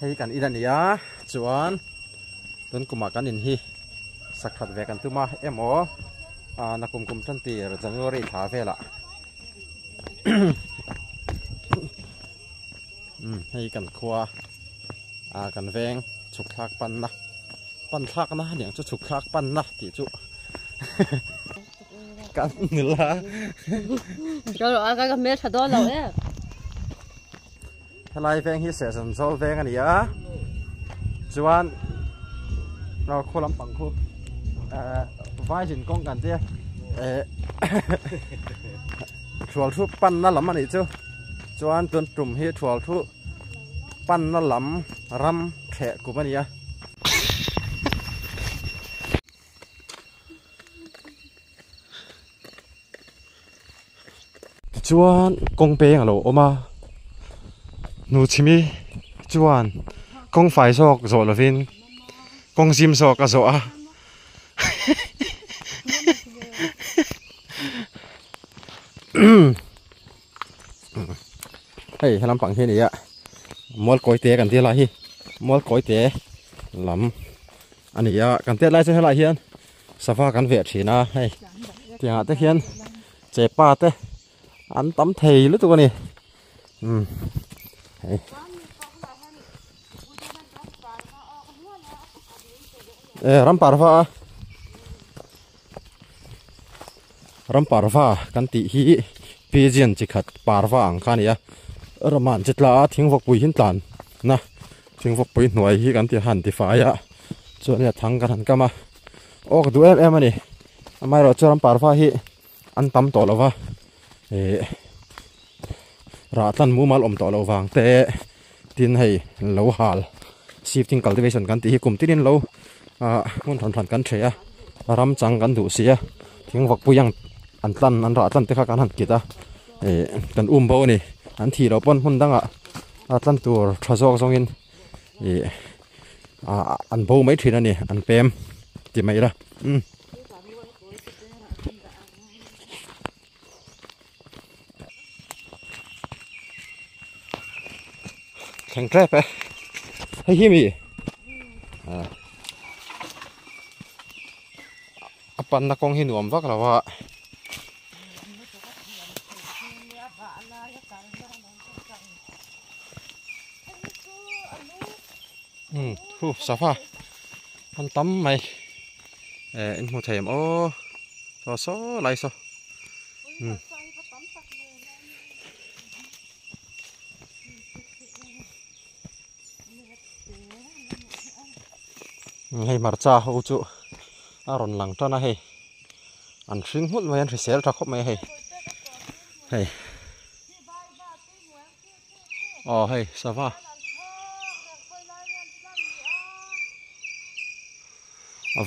hay kan idan ya chuan tun kuma kan in hi sakhat ve kan tuma emo na kum tan ti January tha vela hay kan khwa kan veng chuk thak pan thak na niang chu chuk thak pan na ti chu kan nila rồi cái mẹ thật đó lâu đấy lai veng hi se san zol veng ani ya chuanเราโคลำปังคูvai jin kong kan te thual thu pan na lam ani chu chuan tun tum hi thual thu pan na lam ram the ku mani ya chuan kong peng alo oma nu chimi chuan kong fai sok zo lovin kong sim sok ka zo a hey halam pang hi ni ya mol koi te kan te la hi mol koi te lam ani ya kan te lai chu helai hian safa kan ve thina hey tia te hian che pa te an tam thei lu tu ni hey ram parva kan ti hi pigeon chi khat parva ang khan ya raman chitla thing vok pui hin tlan na thing vok pui hnuai hi kan ti han ti fa ya chuan ya thang kan han kama ok du em ani amai ro chuan parva hi an tam to lova ra tlan mu mal om to lo wang te tin hei lo hal shifting cultivation kan ti hi kum tin lo mun thon kan thea ram chang kan du sia thing vok pui yang an tlan an ra tlan te kha kan han kita kan bo ni an thi ro pon hun danga atlan tur thazok zongin an bo mai thina ni an pem ti mai ra thang trap hay hi mi apan na kong hinuam vak lawa hu safa an tam mai in mu them o so lai so hay marcha ho chu aron lang tana hay an hring hut mai an risel tha khop mai hay hay safa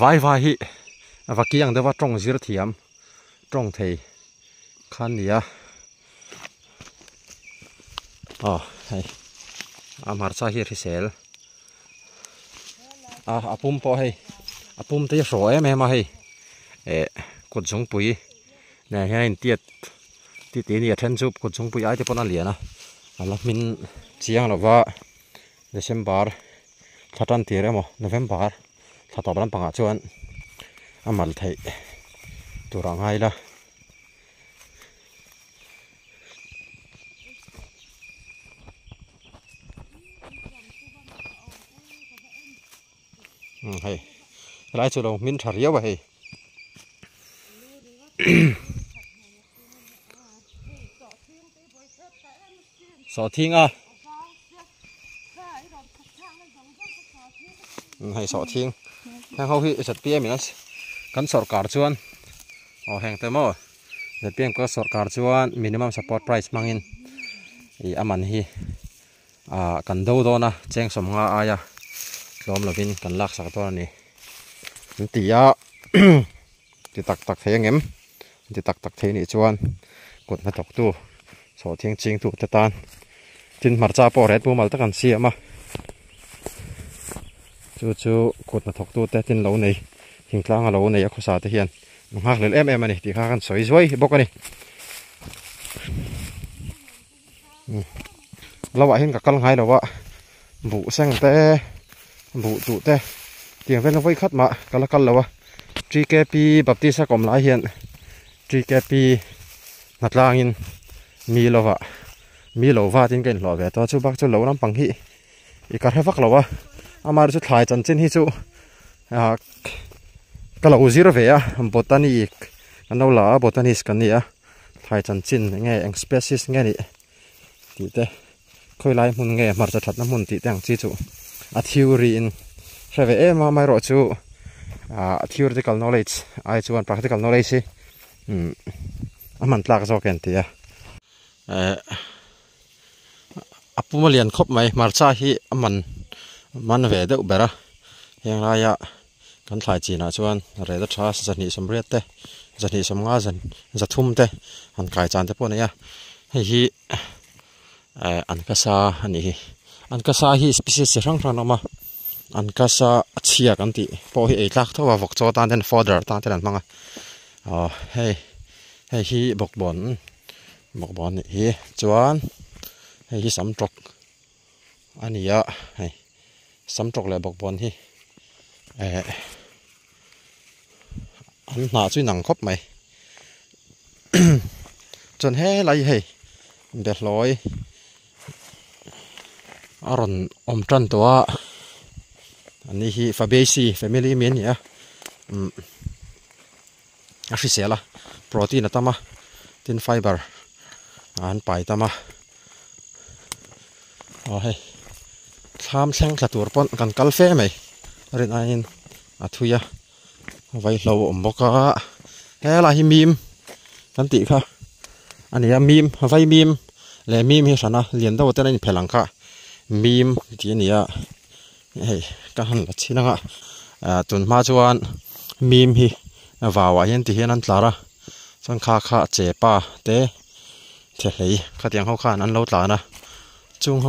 vai hi và kiang de wa trong zir thiam trong thei khan nia hay amar cha hi risel apum po hay apum te ro em ma hay kut jong pui ne hian ti ni then chup kut jong pui ai te pon aliana ala min chiang lova December thatan ti remo November thata ban panga chuan amal thei turang hai la hay lai chu lo min tharia wa hay so thing hay so thing hang ho hi sat pm nas kan sarkar chuan hang te mo the pm ko sarkar chuan minimum support price mangin aman hi kan do na cheng som nga aya lom lovin kan lak sak to ni tia ti tak thengem ti tak the ni chuan kot na tok tu so thing ching tu te tan tin marcha po ret pu mal ta kan si ama chu kot na thok tu te tin lo nei hingtlang lo nei a khosa te hian hak lel em ani ti kha kan soi zoi bok ani lawa hin ka kal ngai lawa vụ xanh té vụ tụ té tiền ven nó với khát mà cái là căn là GKP baptisa kom lại hiện GKP nát lang in mi lova tin cái lò về to chú bác chú lâu lắm bằng hi cái hết vắc lova amar chú thay chân chân hi chú cái lò zero về botanic anh đâu là botanic cái này thay chân chân nghe anh species nghe này thì thế khơi lại muốn nghe mà thật nó muốn thì tiếng chi chú theory in sẽ về mà mai rồi chú theoretical knowledge ai chú practical knowledge man tlak zo ken tia apuma lian khop mai marcha hi man ve de ubera heng la ya kan thlai china chuan re da tha zani somriat te zani somnga zan zathum te han kai chan te pon ya hi an kasa ani an kasa hi species rang rang ma an kasa achia kan ti po hi eitlak thawa vok cho tan den fodder tan ten manga hey hi bok bon hi chuan hi sam trok ania hey sam trok le bok bon hi an na chui nang khop mai chon he lai hey be loi aron tran to ani hi fabaceae family men ya ashi sela protein atama tin fiber an pai tama hey tham sang thlatur pon kan kal fe mai rin ain athuya vai lo omboka hela hi mim kan ti kha ania mim vai mim le mim hi sana lian do ten in phelang kha mim ti ania hey ka han la china nga tun ma chuan mim hi wawa hian ti hian an tlara chon kha che pa te thlei khatiang ho khan an lo tlana chung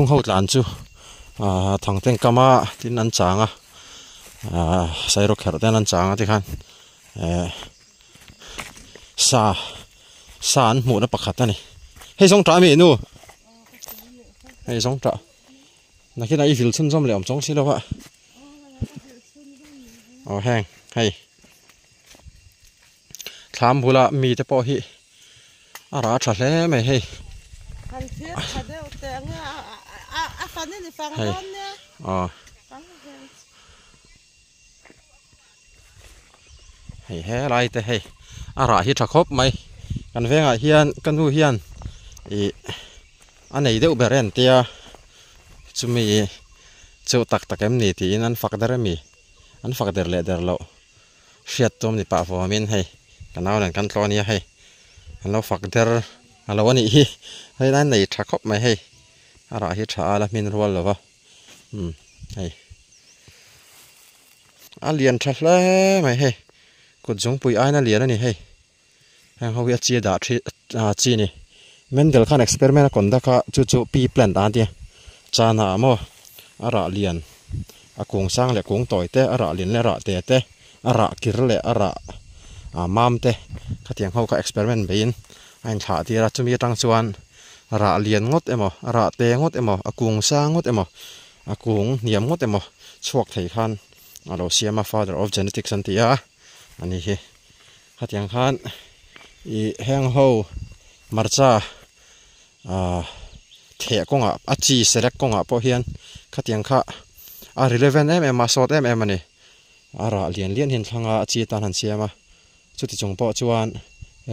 ho tlan chu thang teng kama tin an changa sairo kher ten an changa ti khan sa an mu na pakhat ani hei song tra mi nu hei song tra na khi nãy vil chun zom le om chong si lo wa hang hei tham bula mi te po hi ara tha hle me hei han phia khade te nga a fan ni fang don ne hei he lai te hei ara hi tha khop mai kan venga hian kan hu hian anei deuh beren tia chumi chu tak em ni ti in an fak der mi an fak der le der lo hriat tom ni pa vomin hei kanaw len kan tlo nia hei an lo fak der alo ani hi hei nan nei tha khop mai hei ara hi tha ala min rual lova hei alien tha hle mai hei kut jong pui aina lian ani hei hang ho ya chi da chi ni mendel khan experiment kon da kha chu pi plant an tia chana mo ara lian akung sang le kung toy te ara lin le ra te ara kir le ara mam te khatiang ho ka experiment bein ain tha ti ra chumi tang chuan ara lian ngot emo ara te ngot emo akung sang ngot emo akung niam ngot emo chuak thei khan alo siama father of genetics an tia ani hi khatiang khan I hang ho marcha the konga achi select konga po hian khatiang kha a relevant em ma sort em ani ara lian hin thanga achi tan han siama chuti chung po chuan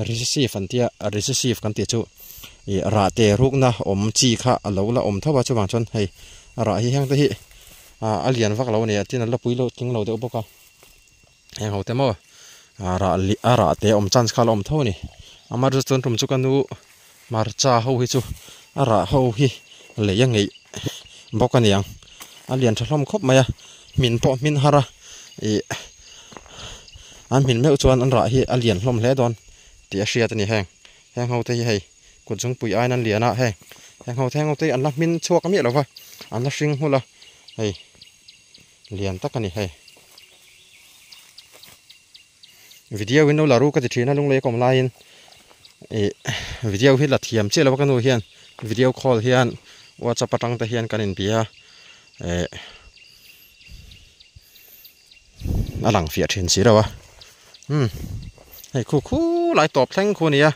receive an tia receive kan ti chu I ra te rukna om chi kha alo la om thawa chuwang chon hei ara hi hang te hi alian vak lo ne tin la pui lo king lo de boka hang ho te mo ara te om chance kha om thoni amar chon tum chu kanu marcha ho hi chu ara ho hi le yang ei bokaniang alian thlom khop maya min po min hara an min meu chuan an ra hi alian hlom hle don ti a hriat ani hang ho te hi hei kut jung pui ai nan liana hang ho te an la min chuak mi lo wa an la hring hula hei lian takani hei video window la ru ka ti thina lung le kom lain video hi la thiam che lo ka nu hian video call hian WhatsApp atang te hian kan in pia alang fia thin si rawa hei khu lai top thleng khu nia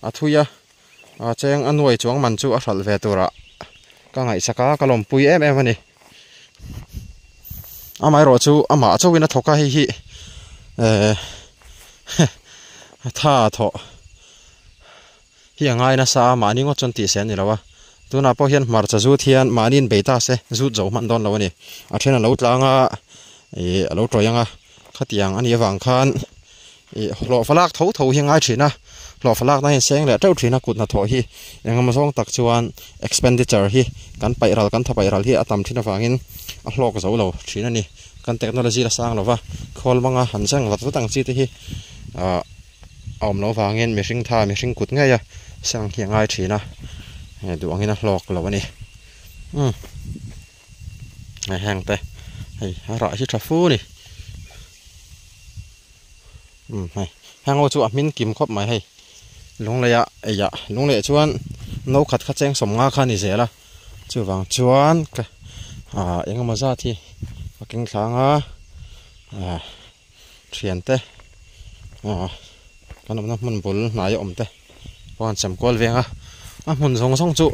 a thuia a cheng anuai chuang man chu a hral ve tura ka ngai saka kalom pui em ani amai ro chu ama chowina thoka hi tha tho hi angai na sa mani ngo chon ti sen ni lawa tuna po hian marcha zu thian manin beita se zu zo man don lawani a thena lo tlanga lo troyanga khatiang ani awang khan lo falak tho hi ngai thina lo falak na hin seng le tau thina kut na tho hi engam zong tak chuan expenditure hi kan pairal kan thapairal hi atam thina wangin a hlok zo lo thina ni kan technology la sang lova khol manga han sang wat tang chi te hi om lo wangin mihring tha mihring kut ngai ya sang hi ngai thina du angin a hlok lo ani hang te hei ra hi thafu ni hei hang o chu a min kim khop mai hei lung le ya eya lung le chuan no khat kha cheng som nga kha ni zela chu wang chuan ka engama za thi king thanga thian te kanam na mun bul na ya om te pon cham kol venga a mun zong song chu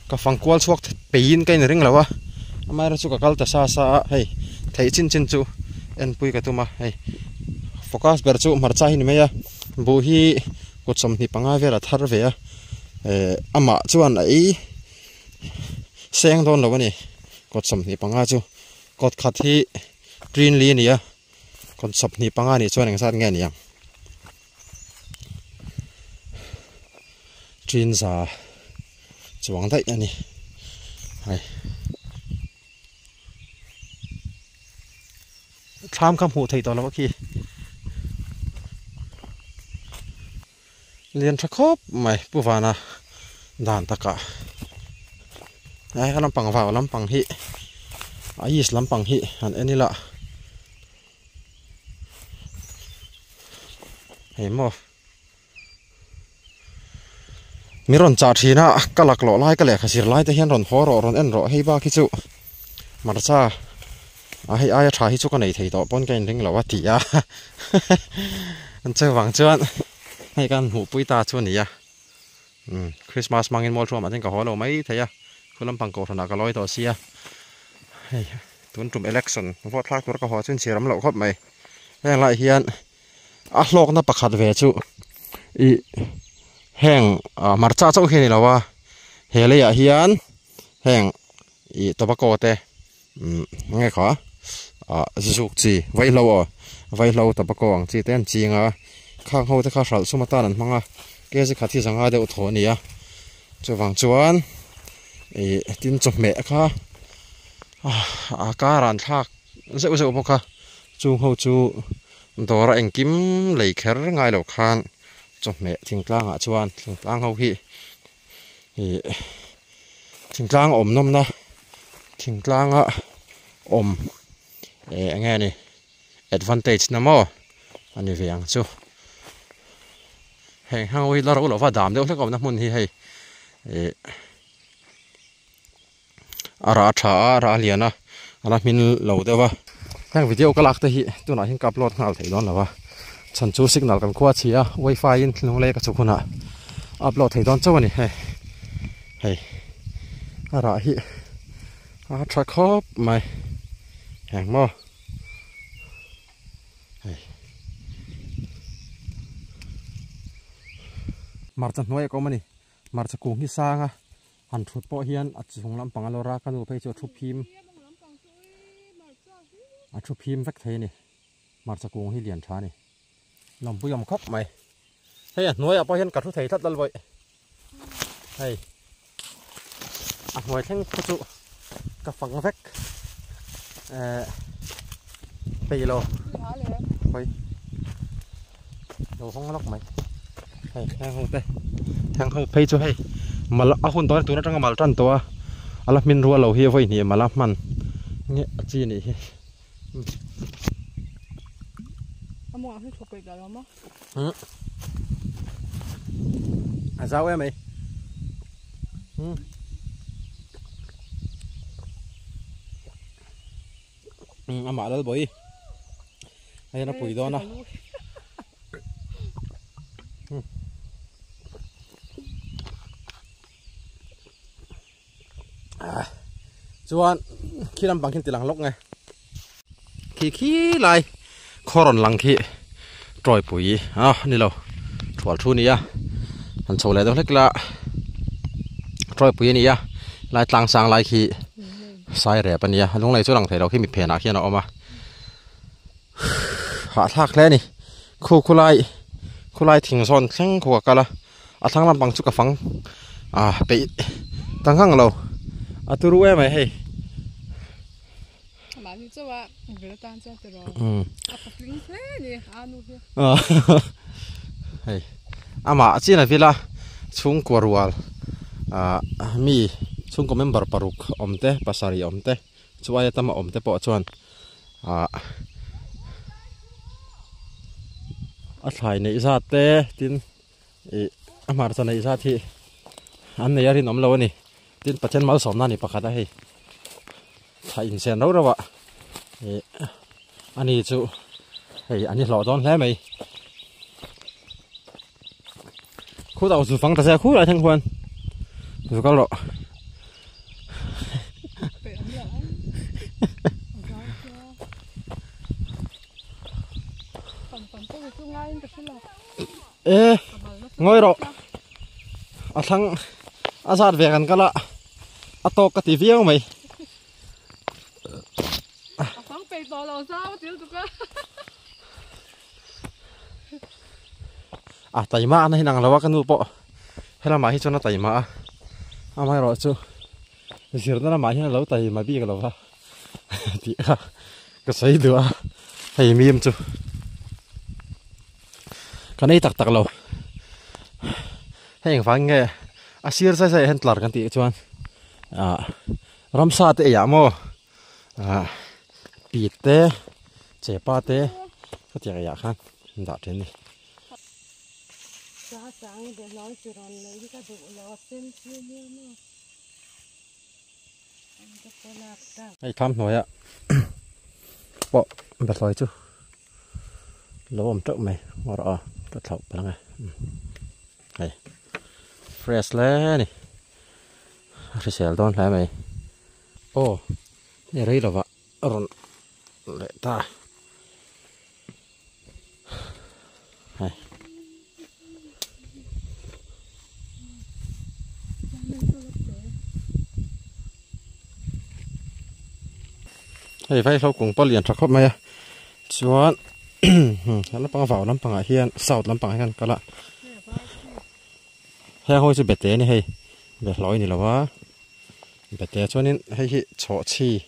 ka fang kwal chuak pein kain ring lawa amai ra chu ka kal ta sa hei thei chin chu en pui ka tuma hei focus ber chu marcha hin meya bu hi kuchom ni panga vera thar ve a ama chuan ai seng don lawani kuchom ni panga chu kot khat hi green li nia kon sop ni panga ni chuan eng sat nge niang trin sa chuang dai ani hai tham kham hu thei to lawa ki liên thắc khóc mày bu vana đàn ta cả ai cái lampang vào lampang hi ai is lampang hi han eni la hey mo miron cha thina kalak lo lai ka le khasir lai te hian ron hor ron en ro hei ba ki chu mar cha a hei ai tha hi chu ka nei thei to pon kain ring lo wa ti a an che wang chuan hei kan hu pui ta chu ni ya Christmas mangin mol thua ma jeng ka holo mai theya khulam pang ko thana ka loi to sia hei tun tum election vote thak tur ka ho chun chiram lo khop mai heng lai hian a hlok na pakhat ve chu I heng marcha chau hi ni lawa hele ya hian heng I tobacco te nge kha zuk chi vai lo tobacco ang chi ten chinga khang ho te kha hral sumata nan manga ke ji khathi zanga de utho ni ya chuwang chuan tin chok me kha ka ran thak zeu boka chu ho chu dora engkim lei kher ngai lo khan chok me thingtlang a chuan thingtlang ho hi thingtlang om nom na thingtlang a om nge ni advantage na mo ani veang chu hei hang oi la ro lo va dam de hlek om na mun hi hei ara tha ara liana ana min lo dewa hang video ka lak te hi tuna hin ka upload ngal thei don lawa chan chu signal kan khwa chia wifi in thlung le ka chu khuna upload thei don chawani hei ara hi a tha khop mai hang mo marcha noi ko mani marcha kung hi sanga han thut po hian a chung lam pangalora kanu pe chu thuphim a thuphim vek thei ni marcha kung hi lian tha ni lompuyam khop mai hei noi a po hian ka thu thei that dal voi hei a noi theng chu ka phang vek pe lo hoi lo hong lok mai hang hong pei chu hei mal a hun to tu na tanga mal tan to ala min ru lo hi voi ni mala man nge chi ni hi amo a hi thopei ga ma a zau em ei ama dal boi hay na pui do na chuan khi làm bằng kinh tilang lốc nghe khi lại khoron lang khi trôi bụi nè lâu thuở thu này anh sầu lại đó hết là trôi bụi này lại tăng sang lại khi sai rẻ bên này lúc này chỗ lăng thấy đâu khi mình phèn khi nào mà hạ thác lên nè khu lại thình son sang khu cả là thằng làm bằng chút cả phẳng bị tăng hăng lâu tôiรู้ไหมhey hey ama chỉ là vì là chung qua rual mi chung có member paruk omte pasari omte chuai tama omte po chuan thai nei za te tin amar cha nei za thi an nei arin om lo ni tin pachen mal som na ni pakhata hei thai in sen ro rawa ani chu hei ani lo don hle mai khu đầu phẳng ta sẽ khu lại thanh quan rồi có lộ ê ngồi rồi thằng sát về gần cái lạ to cái tivi không mày tay mà này nàng là cái nụ bộ hay là mà hi cho nó tay mà mai rồi chứ giờ nó là mà hi nó lâu tay mà bị cái lâu ha thì cái sấy được hay mềm chứ cái này tắc lâu hay phải nghe sir sai hen tlar kan ti chuan ramsa te ya mo pi te chepa te ka ti ya khan da then ni ai tham nói ạ bộ bật lòi chứ lâu ẩm trộm mày ngồi đó cất thầu bằng này này fresh lên này fresh don lại mày ô này đây là vợ rồi lại ta này hay phải sau cùng bao liền chắc khóc mày chuan nó bằng vào lắm bằng hiền sầu lắm bằng hiền cái lạ hay hồi sẽ bệt té này hay bệt lối này là quá bệt té cho nên hay hi chỗ chi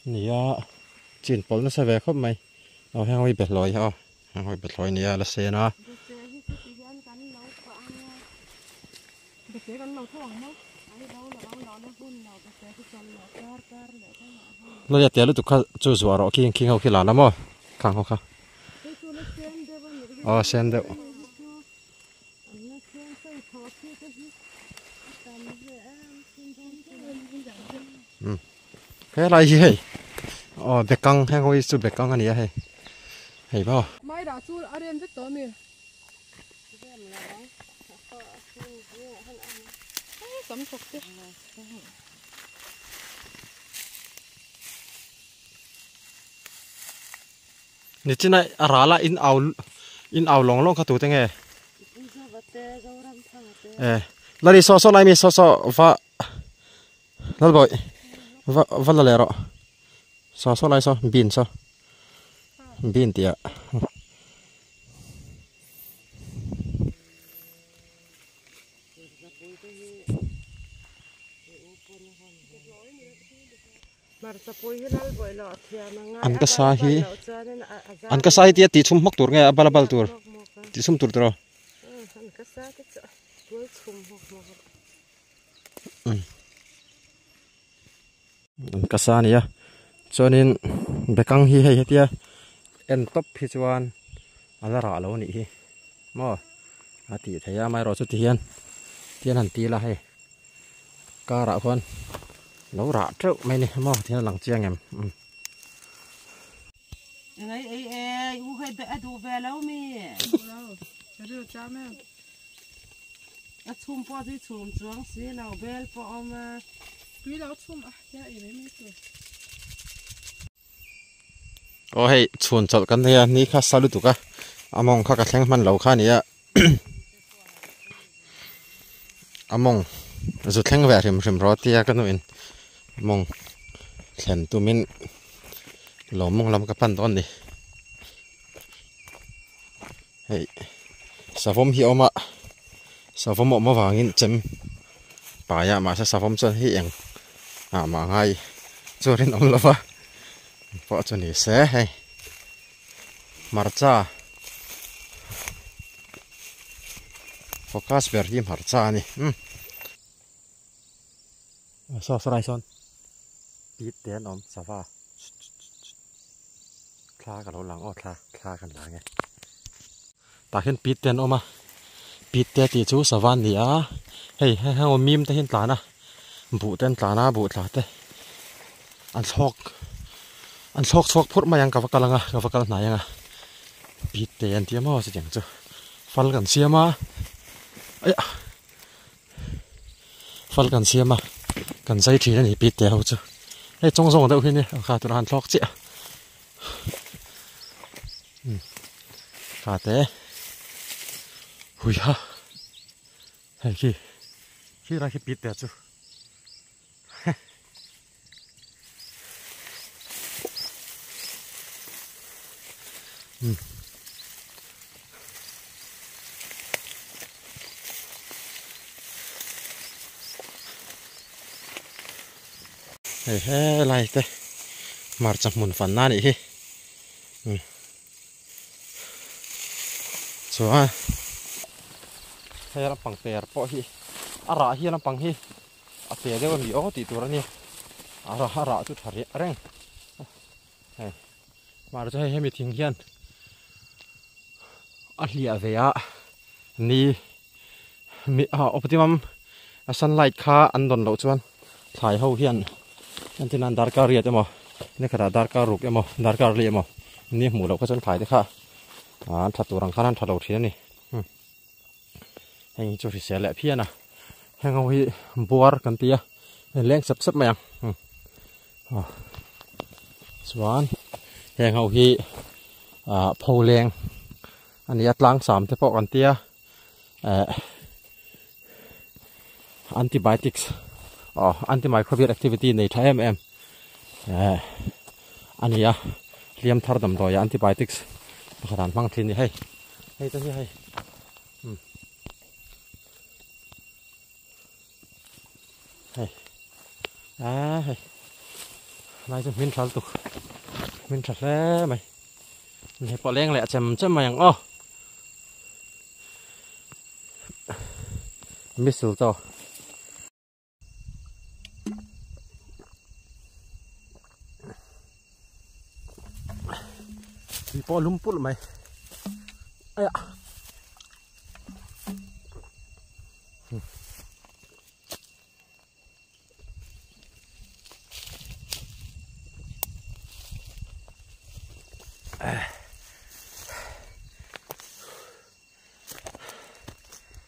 này chuyển bóng nó sẽ về khóc mày hay hồi bệt lối ha hay hồi bệt lối này là xe nó nó giờ tiền lúc tụi chú rùa rồi khi hậu khi làm lắm rồi khang không khang sen đâu cái này gì vậy bẹt căng hay không chú bẹt căng anh ấy hay hay bao mai đã chú ở đây rất to nè sắm phục chứ nè trên này ra là in ảo long long khát tụi thế nghe là đi so lại mi so và là bội và là lẹ rồi so lại so bin tiệt an ka sai tiệt tí chum mốc tur nghe balabal tur tí chum tur rồi an ka sa này cho nên bekang hi hay tia en top hi chuan ala ra lo ni hi mo ati thaya mai ro chu ti hian tian han ti la hay ca ra khon lo ra trâu mày này mo thì lang chiang em ไงอูให้เบะดูเบะแล้วมีแล้วจะดูจ้าแม่ทุ่มพอที่ทุ่มจวงสีเราเบลพอเอามาปีแล้วทุ่มอย่าอีไม่ตัว โอ้ให้ชวนจดกันเนี่ยนี่ข้าสรุปตุกะอามองข้ากระแทงมันเหล่าข้านี่อามองสุดแทงแหวนริมรอเตียกันนู่นมองแขนตัวมินหลอมมองลำกับปั้นต้นดิเฮ้ยสาวผมเหี่ยวมาสาวผมออกมาวางอินเต็มป่ายามาสาวผมจนเฮียงมาไงจวนน้องละวะพอจนนี่เสียให้มาร์จ้าโฟกัสเบอร์ยิมมาร์จ้านี่สาวสไลซอนปีดเตียนอมสาวาคลากันเราหลังอ้อคลากันหลังไงตาเห็นปีดเตียนออกมาปีดเตียตีจูสวรรค์นี่เฮ้ยให้เอามีมแต่เห็นตานะบุเต้นตานะบุตาเต้อันชอกพูดมายังกับกันละกับกันไหนยังปีดเตียนเตี้ยมาสิจังจูฟันกันเสียมาเอ้ยฟันกันเสียมากันใส่ทีนี่ปีดเตียเขาจูเฮ้ยจงเดี๋ยวขึ้นนี่ขาตัวหันชอกเจ้าขาเต้หุยฮะเฮ้ยขี้อะไรขี้ปิดเดี๋ยวจูเฮ้ยอะไรเต้มาจากมุนฝันนั่นอีกชัวร์เฮียลำปังเตะปะฮีอะไรเฮียลำปังฮีเตะเดี๋ยวมีโอ้ตีตัวนี่อะไรจุดหารีเร่งเฮ้ยมาจะให้มีทิ้งเฮียนเลียเวียนี่มีoptimum sunlight ค่าอันดอนเราชวนถ่ายเขาเฮียนอันที่นั่นดาร์การีเต็มนี่ขนาดดาร์การุกเต็มดาร์การีเต็มนี่หมูเราก็ชวนถ่ายได้ค่ะถัดตัวรังข้านั้นถัดเราทีนี่แห่งจุดที่เสียแหละพี่นะแห่งเอาไว้บัวกันเตียเลี้ยงสับมาอย่างส่วนแห่งเอาไว้โพเลี้ยงอันนี้ล้าง3เฉพาะกันเตียantibiotics antimicrobial activity ใน TMM อันนี้เลี้ยงทาร์ดมตัวantibiotics ขนาดฟังทีนี่ให้ตัวนี้ให้นายจะมินทัลตุกมินทัลแล้วไหมนี่พอเลี้ยงแหละจำมาอย่างมิสซิลต่อมีปอลุ่มปุ่นไหมเอ้ย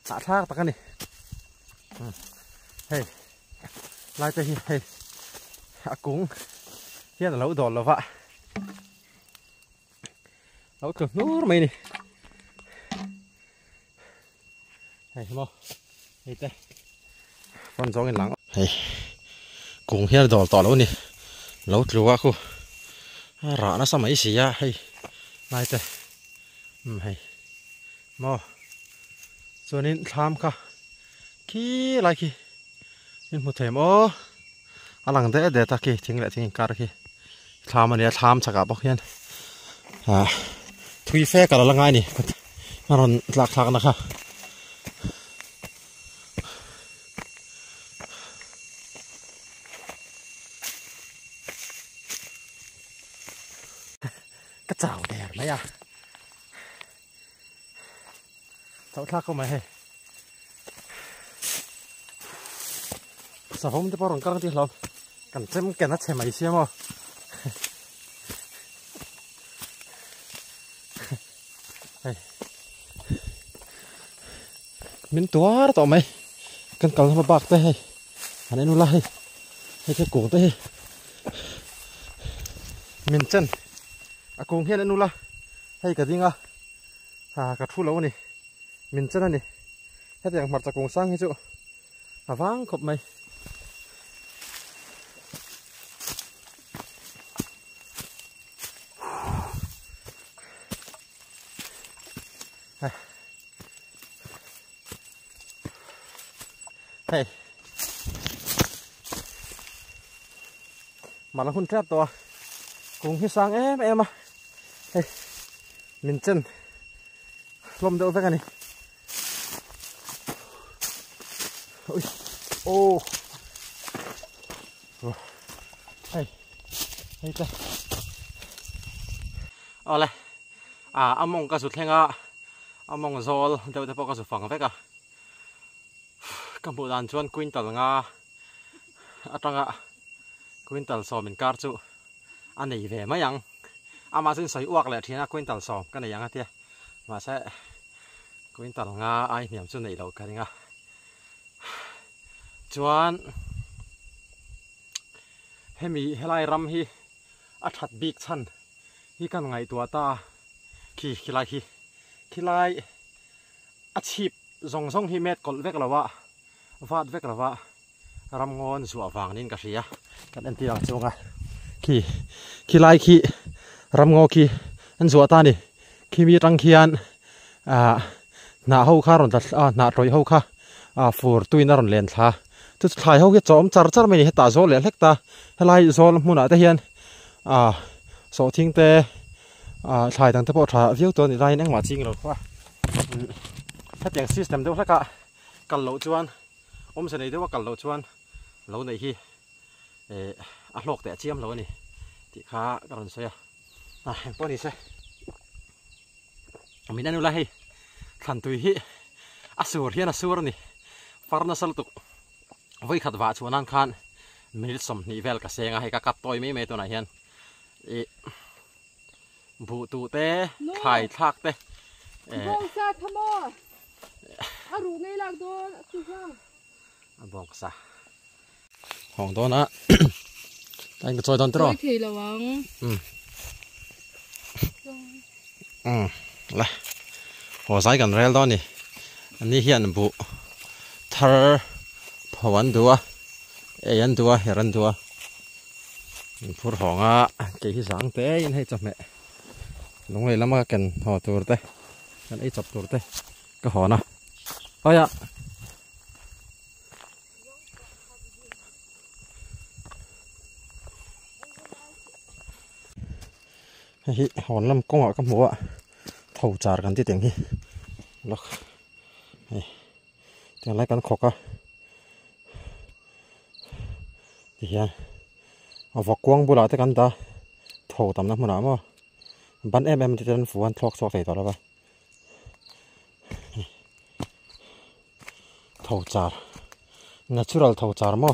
หาทากตะกันนี่เฮ้ยลายจะเฮ้ยอากุ้งเฮียแต่เราโดนแล้ววะเราเกือบนู้นไหมนี่เฮ้ยมอเฮ้ยเต้ฟันสองกันหลังเฮ้ยกุ้งเฮียโดนต่อแล้วนี่เราถือว่าคู่ร้านน่ะสมัยเสียเฮ้ยลายเต้เฮ้ยมอส่วนนี้ทำค่ะขี้อะไรขี้ยินหมดเถมโอ้อลังเด็ดตะกี้ทิ้งแหละทิ้งการขี้ทำอันนี้ทำสักกับพวกเฮียนทุยแฟกันแล้วไงนี่มาลองหลักๆนะคะกระเจ้าแดดไหมเจ้าทักเข้ามาให้สาวผมจะปรองกันที่เรากันเต็มแก่นัดเฉยไหมเชี่ยมั้ง mình tua tao mày cần cầu mà bạc tê anh ấy nu la hay cái cổ tê mình chân à cùng hiện nu la hay cái gì ngà cả thu lâu này mình chân này hết dạng mặt cùng sang hay chỗ vang khop mày hey mà nó hun trap to cùng hi sang em à hey mình chân lom đâu vậy cái này ôi ô hey hey ta ole among ka sut thenga among zol deu te pok ka su phang veka kampu dan chuan quintal nga atanga quintal som in kar chu anei ve ma yang ama sin soi uak le thina quintal som ka nei yang atia ma se quintal nga ai miam chu nei lo ka ringa chuan hemi helai ram hi a that big chan hi kan ngai tua ta khilai a chip zong hi met kol vek lawa vat vek lawa ram ngon zu awang nin ka ria kan en ti ang chunga khilai ram ngo an zu ta ni mi tang khian na ho kha ron ta na roi ho kha fur tuina ron len tha tu thlai ho ke chom char mai ni heta zo le hlek ta helai zol hmuna te hian so thing te thlai tang te po tha view to ni rai nang ma ching lo kha hết tiếng system đâu cả cần lẩu chuan ôm sẽ này đâu cần lẩu chuan lẩu này hi lọc tẻ chiêm lẩu này thì khá còn sao à bao nhiêu xe mình ăn là hi thằng tụi hi asur hiền asur này farna sal tục với khát vạ chuan ăn khan mình sum ni vel cả xe hay cả cắt toy mấyตัวnày hiền vụ tụ té khai thác té bong sa tham mò rủ ngay lạc đó chú sao bong sa hong đó nè anh có chơi đòn chưa thì là vắng lại hồ sai gần rail đó nè anh đi hiện vụ thar phवन đua anh đua heran đua phur hong á cái sáng té anh hay chụp mẹ lúc này lắm cần họ tour té anh ấy chụp tour té cái họ nè ôi ạ hòn lâm công họ các mùa ạ thầu trà gần tí tiếng hi lắc tiếng lấy con khóc à thì hiện ở vọc quang bù lại tới căn ta thầu tầm năm nào mà bắn em thì chân phủ ăn thọc so phải đó là vậy thầu trà natural thầu trà mà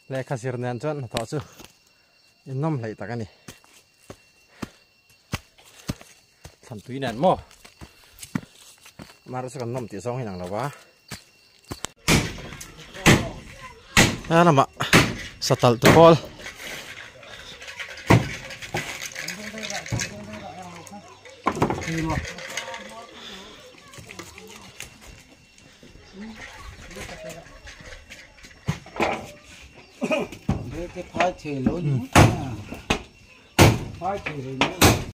lấy khá sir nén chân thọ chứ nôm lại ta cái này thằng túi nén mà nó sẽ còn nôm tí xong hay nào quá à nằm ạ satal tu bol cái phai thì lối phai thì